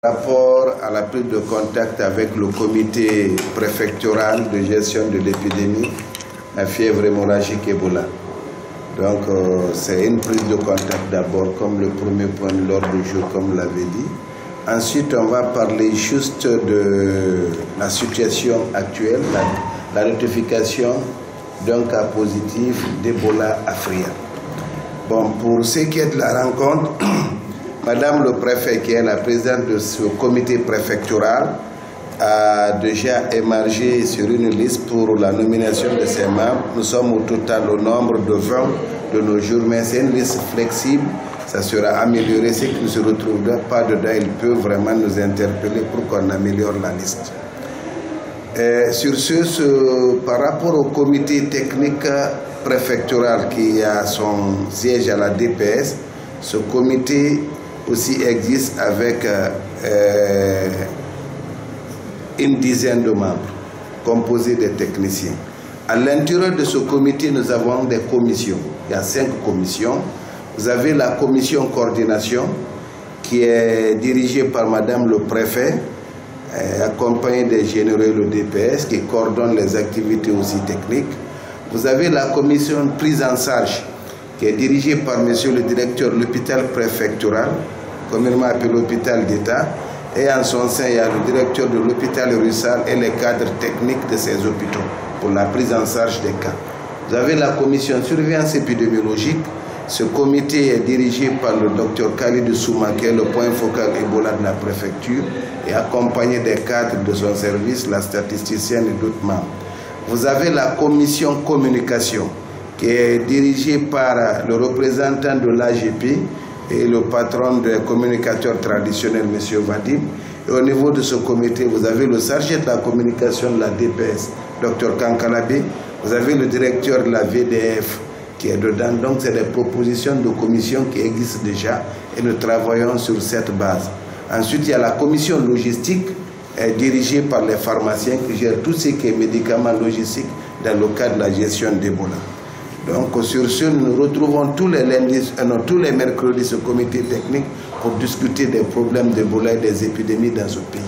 Par rapport à la prise de contact avec le comité préfectoral de gestion de l'épidémie, la fièvre hémorragique Ebola. Donc c'est une prise de contact d'abord comme le premier point de l'ordre du jour, comme vous l'avez dit. Ensuite, on va parler juste de la situation actuelle, la notification d'un cas positif d'Ebola africain. Bon, pour ce qui est de la rencontre, Madame le préfet, qui est la présidente de ce comité préfectoral, a déjà émargé sur une liste pour la nomination de ses membres. Nous sommes au total au nombre de 20 de nos jours, mais c'est une liste flexible. Ça sera amélioré. Ceux qui ne se retrouvent pas dedans, ils peuvent vraiment nous interpeller pour qu'on améliore la liste. Sur ce, par rapport au comité technique préfectoral qui a son siège à la DPS, ce comité aussi existe avec une dizaine de membres composés de techniciens. À l'intérieur de ce comité, nous avons des commissions. Il y a 5 commissions. Vous avez la commission coordination qui est dirigée par Madame le préfet, accompagnée des généraux et le DPS qui coordonne les activités aussi techniques. Vous avez la commission prise en charge qui est dirigée par Monsieur le directeur de l'hôpital préfectoral, communément appelé l'hôpital d'État, et en son sein, il y a le directeur de l'hôpital rural et les cadres techniques de ces hôpitaux pour la prise en charge des cas. Vous avez la commission surveillance épidémiologique. Ce comité est dirigé par le docteur Khalid Souma, qui est le point focal Ebola de la préfecture, et accompagné des cadres de son service, la statisticienne et d'autres membres. Vous avez la commission communication, qui est dirigée par le représentant de l'AGP et le patron des communicateurs traditionnels, M. Vadim. Et au niveau de ce comité, vous avez le chargé de la communication de la DPS, Dr Kankalabi. Vous avez le directeur de la VDF qui est dedans. Donc, c'est des propositions de commission qui existent déjà et nous travaillons sur cette base. Ensuite, il y a la commission logistique dirigée par les pharmaciens qui gèrent tout ce qui est médicaments logistiques dans le cadre de la gestion d'Ebola. Donc, sur ce, nous nous retrouvons tous les lundis, tous les mercredis, ce comité technique pour discuter des problèmes d'Ebola et des épidémies dans ce pays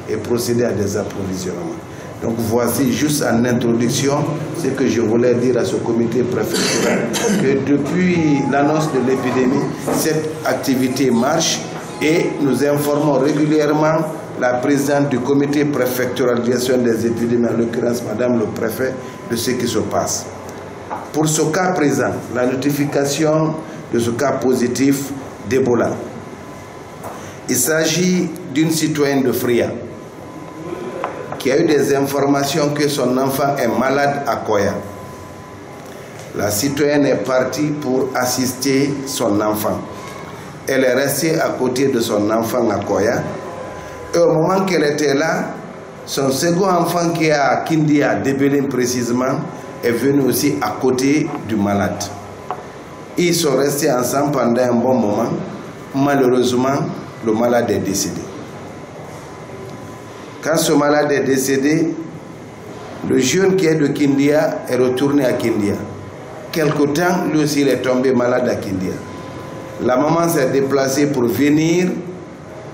et procéder à des approvisionnements. Donc, voici juste en introduction ce que je voulais dire à ce comité préfectoral, que depuis l'annonce de l'épidémie, cette activité marche et nous informons régulièrement la présidente du comité préfectoral de gestion des épidémies, en l'occurrence Madame le préfet, de ce qui se passe. Pour ce cas présent, la notification de ce cas positif d'Ebola, il s'agit d'une citoyenne de Fria qui a eu des informations que son enfant est malade à Koya. La citoyenne est partie pour assister son enfant. Elle est restée à côté de son enfant à Koya. Et au moment qu'elle était là, son second enfant qui est à Kindia, Débélin précisément, est venu aussi à côté du malade. Ils sont restés ensemble pendant un bon moment. Malheureusement, le malade est décédé. Quand ce malade est décédé, le jeune qui est de Kindia est retourné à Kindia. Quelque temps, lui aussi, il est tombé malade à Kindia. La maman s'est déplacée pour venir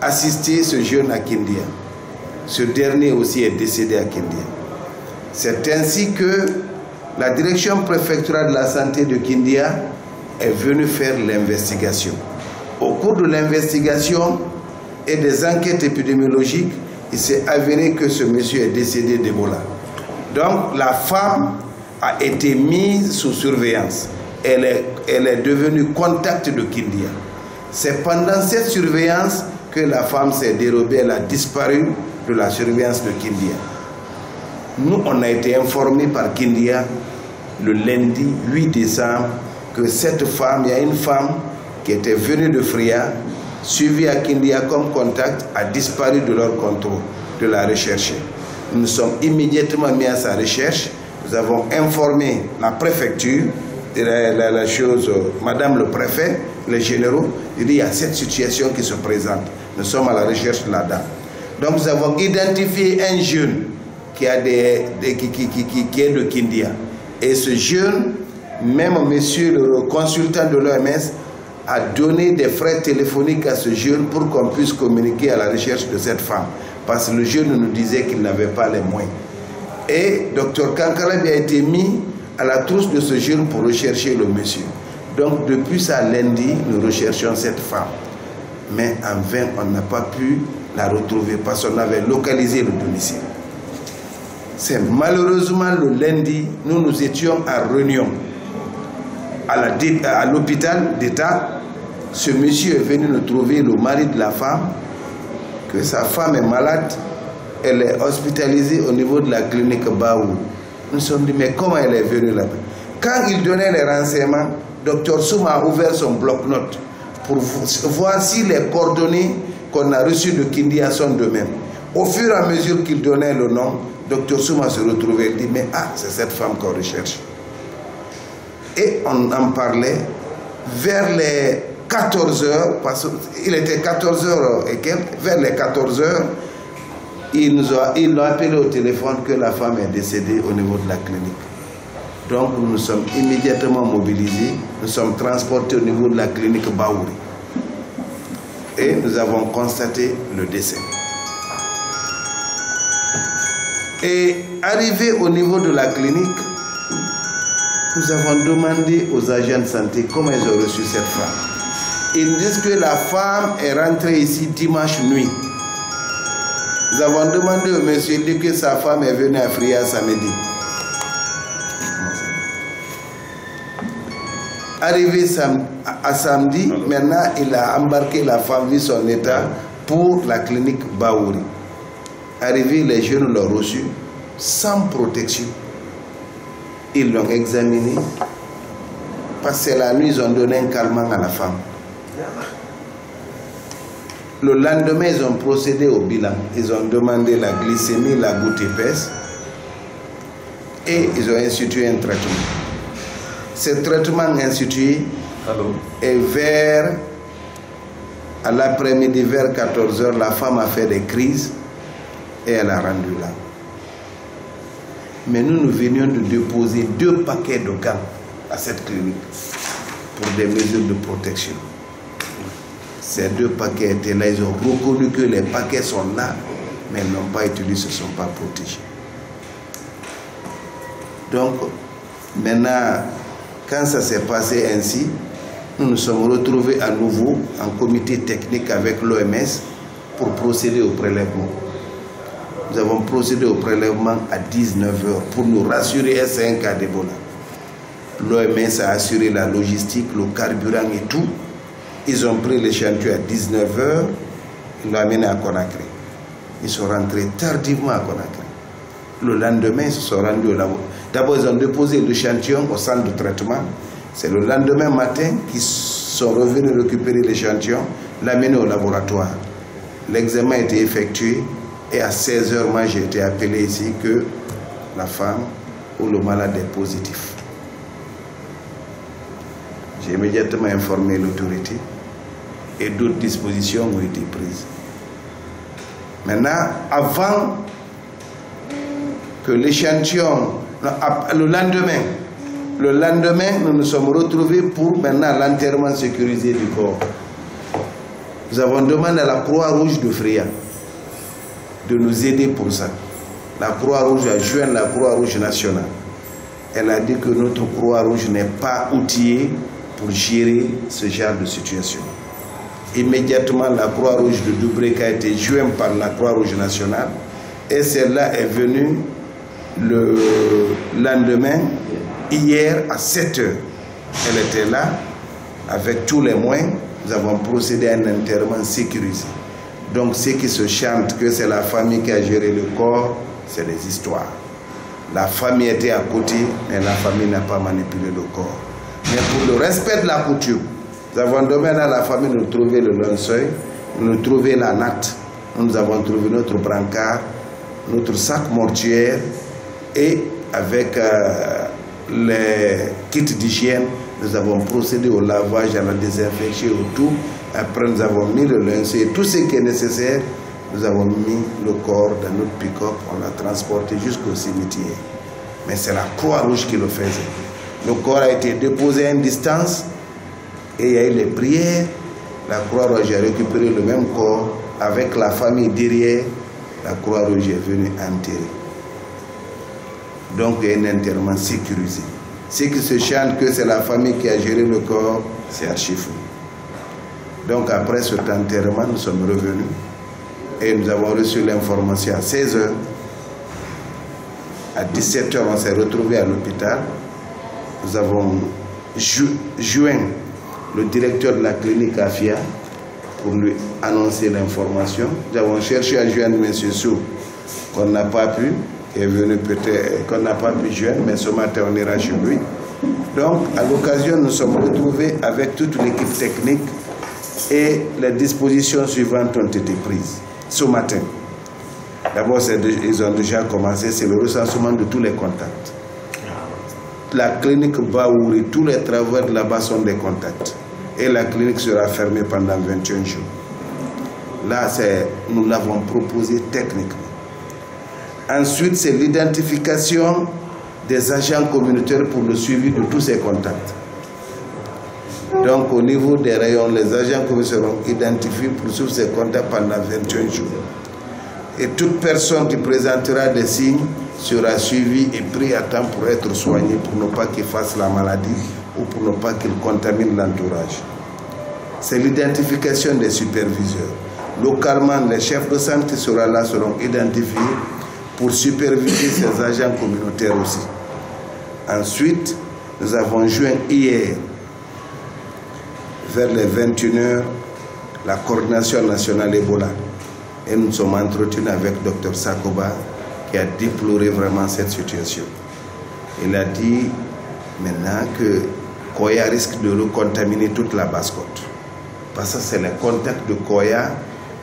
assister ce jeune à Kindia. Ce dernier aussi est décédé à Kindia. C'est ainsi que la direction préfectorale de la santé de Kindia est venue faire l'investigation. Au cours de l'investigation et des enquêtes épidémiologiques, il s'est avéré que ce monsieur est décédé d'Ebola. Donc la femme a été mise sous surveillance. Elle est devenue contact de Kindia. C'est pendant cette surveillance que la femme s'est dérobée, elle a disparu de la surveillance de Kindia. Nous, on a été informés par Kindia le lundi 8 décembre que cette femme, il y a une femme qui était venue de Fria, suivie à Kindia comme contact, a disparu de leur contrôle, de la recherche. Nous nous sommes immédiatement mis à sa recherche. Nous avons informé la préfecture de la chose, Madame le préfet, les généraux. Il dit il y a cette situation qui se présente. Nous sommes à la recherche de la dame. Donc nous avons identifié un jeune qui est de Kindia. Et ce jeune, même monsieur le consultant de l'OMS, a donné des frais téléphoniques à ce jeune pour qu'on puisse communiquer à la recherche de cette femme. Parce que le jeune nous disait qu'il n'avait pas les moyens. Et Dr Kankarabi a été mis à la trousse de ce jeune pour rechercher le monsieur. Donc depuis ça, lundi, nous recherchons cette femme. Mais en vain, on n'a pas pu la retrouver parce qu'on avait localisé le domicile. C'est malheureusement le lundi, nous étions à réunion à l'hôpital d'État. Ce monsieur est venu nous trouver, le mari de la femme, que sa femme est malade. Elle est hospitalisée au niveau de la clinique Baou. Nous nous sommes dit, mais comment elle est venue là-bas? Quand il donnait les renseignements, Dr Souma a ouvert son bloc-notes pour voir si les coordonnées qu'on a reçues de Kindia sont de même. Au fur et à mesure qu'il donnait le nom, Dr Souma se retrouvait et dit, mais c'est cette femme qu'on recherche. Et on en parlait vers les 14 heures, parce qu'il était 14 heures et quelques, vers les 14 heures, ils l'ont appelé au téléphone que la femme est décédée au niveau de la clinique. Donc nous nous sommes immédiatement mobilisés, nous sommes transportés au niveau de la clinique Baouri. Et nous avons constaté le décès. Et arrivé au niveau de la clinique, nous avons demandé aux agents de santé comment ils ont reçu cette femme. Ils disent que la femme est rentrée ici dimanche nuit. Nous avons demandé au monsieur, il dit que sa femme est venue à Fria samedi. Arrivé à samedi, maintenant il a embarqué la femme, vu son état, pour la clinique Baouri. Arrivé, les jeunes l'ont reçu sans protection. Ils l'ont examiné. Passé la nuit, ils ont donné un calmant à la femme. Le lendemain, ils ont procédé au bilan. Ils ont demandé la glycémie, la goutte épaisse. Et ils ont institué un traitement. Ce traitement institué est à l'après-midi, vers 14 h, la femme a fait des crises et elle a rendu là. Mais nous venions de déposer 2 paquets de gants à cette clinique pour des mesures de protection. Ces 2 paquets étaient là, ils ont reconnu que les paquets sont là, mais ils n'ont pas utilisé, ne se sont pas protégés. Donc, maintenant, quand ça s'est passé ainsi, nous nous sommes retrouvés à nouveau en comité technique avec l'OMS pour procéder au prélèvement. Nous avons procédé au prélèvement à 19 h pour nous rassurer que c'est un cas d'Ebola. L'OMS a assuré la logistique, le carburant et tout. Ils ont pris l'échantillon à 19 h, ils l'ont amené à Conakry. Ils sont rentrés tardivement à Conakry. Le lendemain, ils se sont rendus au labo. D'abord, ils ont déposé l'échantillon au centre de traitement. C'est le lendemain matin qu'ils sont revenus récupérer l'échantillon, l'amener au laboratoire. L'examen a été effectué et à 16 h, moi, j'ai été appelé ici que la femme ou le malade est positif. J'ai immédiatement informé l'autorité et d'autres dispositions ont été prises. Maintenant, avant que l'échantillon, le lendemain, nous nous sommes retrouvés pour maintenant l'enterrement sécurisé du corps. Nous avons demandé à la Croix-Rouge de Fria de nous aider pour ça. La Croix-Rouge a joint la Croix-Rouge nationale. Elle a dit que notre Croix-Rouge n'est pas outillée pour gérer ce genre de situation. Immédiatement, la Croix-Rouge de Doubreka a été jointe par la Croix-Rouge nationale et celle-là est venue le lendemain, hier à 7 h. Elle était là avec tous les moyens. Nous avons procédé à un enterrement sécurisé. Donc ceux qui se chantent que c'est la famille qui a géré le corps, c'est des histoires. La famille était à côté, mais la famille n'a pas manipulé le corps. Mais pour le respect de la coutume, nous avons demandé à la famille de nous trouver le linceul, de nous trouver la natte. Nous avons trouvé notre brancard, notre sac mortuaire et avec les kits d'hygiène, nous avons procédé au lavage, à la désinfection, au tout. Après, nous avons mis le linceul et tout ce qui est nécessaire. Nous avons mis le corps dans notre pick-up, on l'a transporté jusqu'au cimetière. Mais c'est la Croix-Rouge qui le faisait. Le corps a été déposé à une distance Et il y a eu les prières. La Croix-Rouge a récupéré le même corps avec la famille derrière. La Croix-Rouge est venue enterrer. Donc il y a un enterrement sécurisé. Ceux qui se chantent que c'est la famille qui a géré le corps, c'est archi faux. Donc après cet enterrement, nous sommes revenus et nous avons reçu l'information à 16 h. À 17 h, on s'est retrouvés à l'hôpital. Nous avons joint le directeur de la clinique AFIA pour lui annoncer l'information. Nous avons cherché à joindre M. Sou, qu'on n'a pas pu, qui est venu peut-être, qu'on n'a pas pu joindre, mais ce matin on ira chez lui. Donc, à l'occasion, nous sommes retrouvés avec toute l'équipe technique et les dispositions suivantes ont été prises ce matin. D'abord, ils ont déjà commencé, c'est le recensement de tous les contacts. La clinique va ouvrir, tous les travaux de là-bas sont des contacts. Et la clinique sera fermée pendant 21 jours. Là, nous l'avons proposé techniquement. Ensuite, c'est l'identification des agents communautaires pour le suivi de tous ces contacts. Donc, au niveau des rayons, les agents communautaires seront identifiés pour suivre ces contacts pendant 21 jours. Et toute personne qui présentera des signes sera suivie et prise à temps pour être soignée, pour ne pas qu'il fasse la maladie ou pour ne pas qu'il contamine l'entourage. C'est l'identification des superviseurs. Localement, les chefs de centre qui seront là seront identifiés pour superviser ces agents communautaires aussi. Ensuite, nous avons joint hier, vers les 21 h, la coordination nationale Ebola. Et nous sommes entretenus avec Dr Sakoba, qui a déploré vraiment cette situation. Il a dit maintenant que Koya risque de recontaminer toute la Basse-Côte. Parce que c'est le contact de Koya,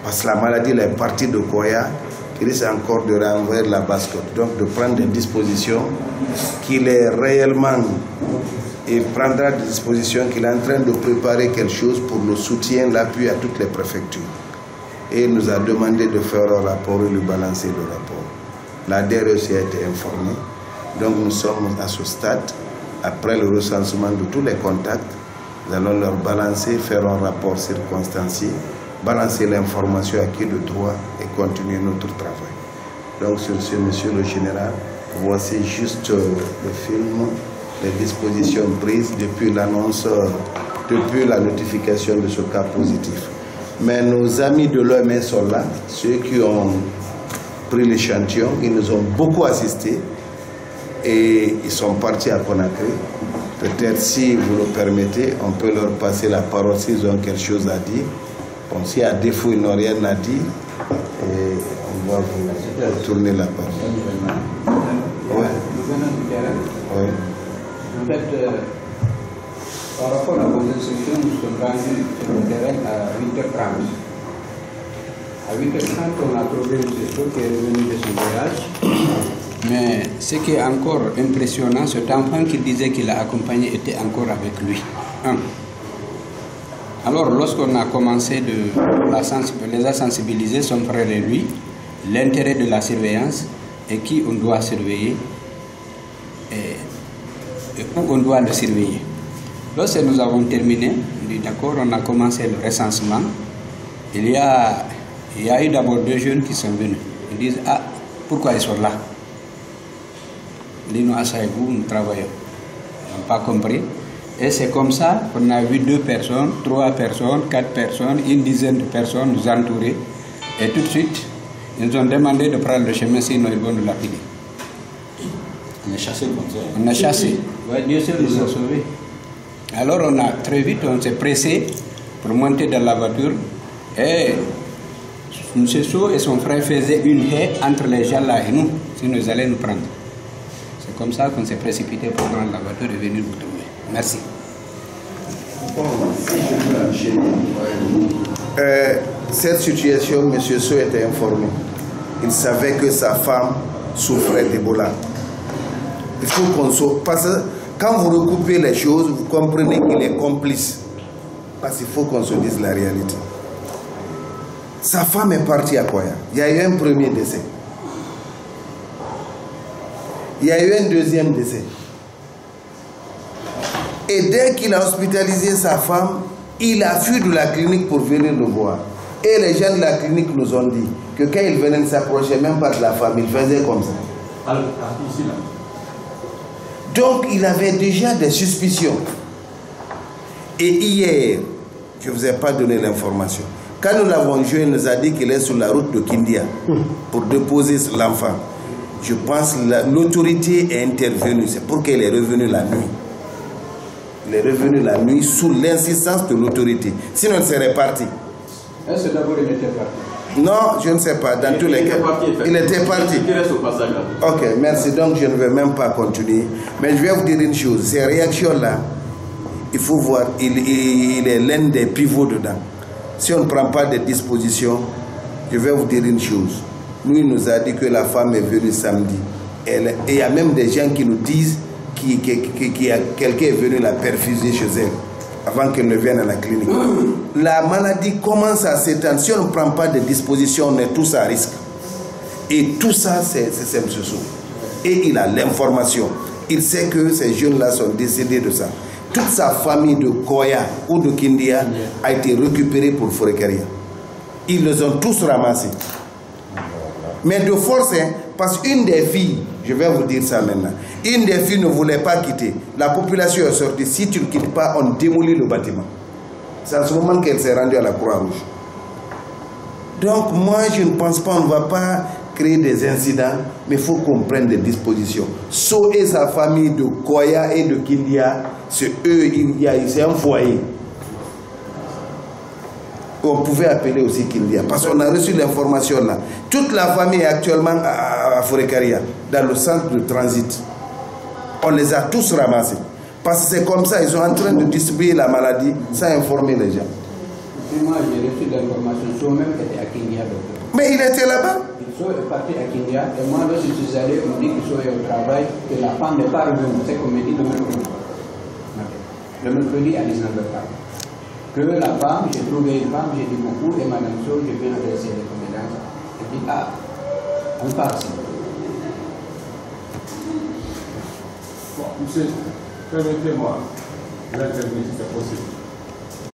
parce que la maladie est partie de Koya, qui risque encore de renvoyer la Basse-Côte. Donc de prendre des dispositions qu'il est réellement, et prendra des dispositions qu'il est en train de préparer quelque chose pour le soutien, l'appui à toutes les préfectures. Et il nous a demandé de faire un rapport et lui balancer le rapport. La DREC a été informée. Donc nous sommes à ce stade, après le recensement de tous les contacts, nous allons leur balancer, faire un rapport circonstancié, balancer l'information à qui de droit et continuer notre travail. Donc sur ce, monsieur le général, voici juste le film, les dispositions prises depuis l'annonce, depuis la notification de ce cas positif. Mais nos amis de l'OMS sont là, ceux qui ont pris l'échantillon, ils nous ont beaucoup assistés et ils sont partis à Conakry. Peut-être si vous le permettez, on peut leur passer la parole s'ils ont quelque chose à dire. Bon, si à défaut ils n'ont rien à dire, et on va vous tourner la parole. Oui. Oui. En fait, par rapport à vos instructions, nous sommes rendus sur le terrain à 8h30. À 8h30, on a trouvé M. Sou qui est revenu de son voyage. Mais ce qui est encore impressionnant, cet enfant qui disait qu'il a accompagné était encore avec lui. Alors, lorsqu'on a commencé les a sensibilisés, son frère et lui, l'intérêt de la surveillance et qui on doit surveiller et où on doit le surveiller. Lorsque nous avons terminé, on dit d'accord, on a commencé le recensement. Il y a eu d'abord 2 jeunes qui sont venus. Ils disent, ah, pourquoi ils sont là? Ils disent, nous, asseyez-vous, nous travaillons. Ils n'ont pas compris. Et c'est comme ça qu'on a vu 2 personnes, 3 personnes, 4 personnes, une dizaine de personnes nous entourer. Et tout de suite, ils nous ont demandé de prendre le chemin, sinon ils vont nous lapider. On est chassé comme ça. On a chassé. Ouais, Dieu seul nous a sauvés. Alors on a très vite, on s'est pressé pour monter dans la voiture. Et M. Sou et son frère faisaient une haie entre les gens là et nous, sinon ils allaient nous prendre. C'est comme ça qu'on s'est précipité pour prendre la voiture et venir vous trouver. Merci. Cette situation, M. Sou était informé. Il savait que sa femme souffrait d'Ebola. Il faut qu'on soit... Parce que quand vous recoupez les choses, vous comprenez qu'il est complice. Parce qu'il faut qu'on se dise la réalité. Sa femme est partie à Koya. Il y a eu un premier décès. Il y a eu un deuxième décès. Et dès qu'il a hospitalisé sa femme, il a fui de la clinique pour venir le voir. Et les gens de la clinique nous ont dit que quand il venait, ne s'approchait même pas de la femme, il faisait comme ça. Alors, ici, là. Donc il avait déjà des suspicions. Et hier, je ne vous ai pas donné l'information. Quand nous l'avons joué, il nous a dit qu'il est sur la route de Kindia pour déposer l'enfant. Je pense que l'autorité est intervenue. C'est pour qu'il est revenu la nuit. Il est revenu la nuit sous l'insistance de l'autorité. Sinon, il serait parti. Est-ce que d'abord il était parti? Non, je ne sais pas. Dans tous les cas, il était parti. Ok, merci. Donc, je ne vais même pas continuer. Mais je vais vous dire une chose. Ces réactions-là, il faut voir, il est l'un des pivots dedans. Si on ne prend pas des dispositions, je vais vous dire une chose. Nous, il nous a dit que la femme est venue samedi. Et il y a même des gens qui nous disent que quelqu'un est venu la perfuser chez elle avant qu'elle ne vienne à la clinique. La maladie commence à s'étendre. Si on ne prend pas de dispositions, on est tous à risque. Et tout ça, c'est M. Sow. Et il a l'information. Il sait que ces jeunes-là sont décédés de ça. Toute sa famille de Koya ou de Kindia a été récupérée pour Forécaria. Ils les ont tous ramassés. Mais de force, hein, parce qu'une des filles, je vais vous dire ça maintenant, une des filles ne voulait pas quitter. La population est sortie. Si tu ne quittes pas, on démolit le bâtiment. C'est à ce moment qu'elle s'est rendue à la Croix-Rouge. Donc moi, je ne pense pas, on ne va pas créer des incidents, mais il faut qu'on prenne des dispositions. So et sa famille de Koya et de Kindia, c'est eux, c'est un foyer. On pouvait appeler aussi Kindia, parce qu'on a reçu l'information là. Toute la famille est actuellement à Forécaria, dans le centre de transit. On les a tous ramassés. Parce que c'est comme ça, ils sont en train de distribuer la maladie sans informer les gens. Moi, j'ai reçu l'information, So même était à Kindia. Mais il était là-bas. So est parti à Kindia, et moi, lorsque je suis allé, on dit que So est au travail, que la femme n'est pas revenue. C'est qu'on me dit le mercredi. Le mercredi à 19h40. Que la femme, j'ai trouvé une femme, j'ai dit beaucoup, et madame So, je viens adresser les condoléances. Elle dit, ah, on part ici. Bon, monsieur, permettez-moi d'intervenir si c'est possible.